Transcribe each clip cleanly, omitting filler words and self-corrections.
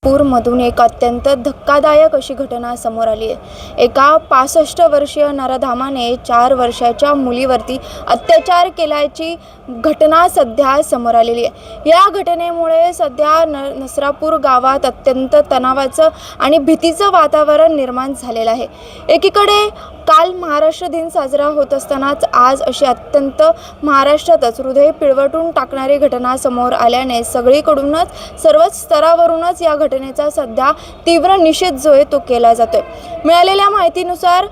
नागपूरमधून एक अत्यंत धक्कादायक अशी घटना समोर आली आहे। एका 65 वर्षीय नराधामाने 4 वर्षाच्या मुलीवरती अत्याचार केल्याची घटना सध्या समोर आलेली आहे। या घटनेमुळे सध्या नसरापूर गावात अत्यंत तणावाचं आणि भीतीचं वातावरण निर्माण झालेलं आहे। एकीकडे काल महाराष्ट्र दिन साजरा होत असतानाच आज अशी अत्यंत महाराष्ट्रातच हृदय पिळवटून टाकणारी घटना समोर आल्याने सगळीकडूनच सर्वच स्तरावरूनच या घटनेचा सध्या तीव्र निषेध जो आहे तो केला जातोय। मिळालेल्या माहितीनुसार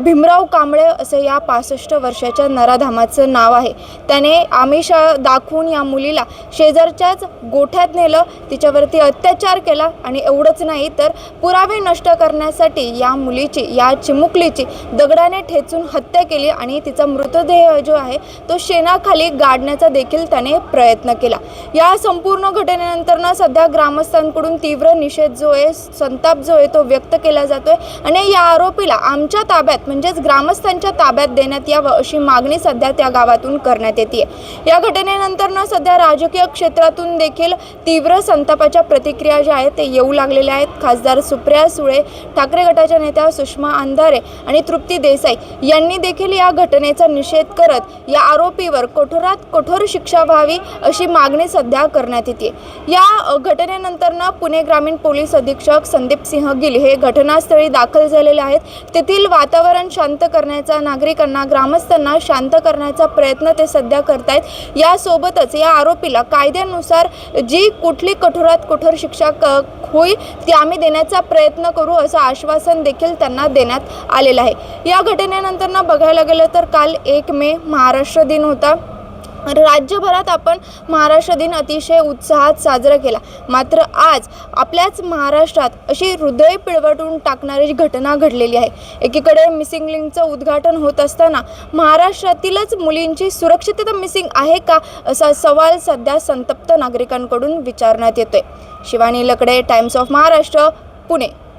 भीमराव कांबळे असे या 65 वर्षाच्या नराधामाचं नाव आहे। त्याने आमिष दाखवून या मुलीला शेजारच्याच गोठ्यात नेलं, तिच्यावरती अत्याचार केला आणि एवढंच नाही तर पुरावे नष्ट करण्यासाठी या मुलीची या चिमुकलीची दगडाने ठेचून हत्या केली आणि तिचा मृतदेह जो आहे तो शेणाखाली गाडण्याचा देखील त्याने प्रयत्न केला। या संपूर्ण घटनेनंतर सध्या ग्रामस्थांकडून तीव्र निषेध जो आहे, संताप जो आहे तो व्यक्त केला जातोय आणि या आरोपीला आमच्या ताब्यात म्हणजेच ग्रामस्थांच्या ताब्यात देण्यात यावं अशी मागणी सध्या त्या गावातून करण्यात येते। या घटनेनंतर सध्या राजकीय क्षेत्रातून देखील तीव्र संतापाच्या प्रतिक्रिया ज्या आहेत ते येऊ लागलेल्या आहेत। खासदार सुप्रिया सुळे, ठाकरे गटाच्या नेत्या सुषमा अंधारे आणि तृप्ती देसाई यांनी देखील या घटनेचा निषेध करत या आरोपीवर कठोरात कठोर शिक्षा व्हावी अशी मागणी सध्या करण्यात येते। या घटनेनंतर पुणे ग्रामीण पोलीस अधीक्षक संदीप सिंह गिल हे घटनास्थळी दाखल झालेले आहेत। तेथील वातावरण शांत करण्याचा, नागरिकांना, ग्रामस्थांना शांत करण्याचा प्रयत्न ते सध्या करतायत। यासोबतच या आरोपीला कायद्यानुसार जी कुठली कठोरात कठोर शिक्षा होईल ती आम्ही देण्याचा प्रयत्न करू असं आश्वासन देखील त्यांना देण्यात आलेलं आहे। या घटनेनंतर बघायला गेलं तर काल 1 मे महाराष्ट्र दिन होता। राज्यभरात आपण महाराष्ट्र दिन अतिशय उत्साहात साजरा केला, मात्र आज आपल्याच महाराष्ट्रात अशी हृदय पिळवटून टाकणारी घटना घडलेली आहे। एकीकडे मिसिंग लिंकचं उद्घाटन होत असताना महाराष्ट्रातीलच मुलींची सुरक्षितता मिसिंग आहे का असा सवाल सध्या संतप्त नागरिकांकडून विचारण्यात येतोय। शिवानी लकडे, टाइम्स ऑफ महाराष्ट्र, पुणे।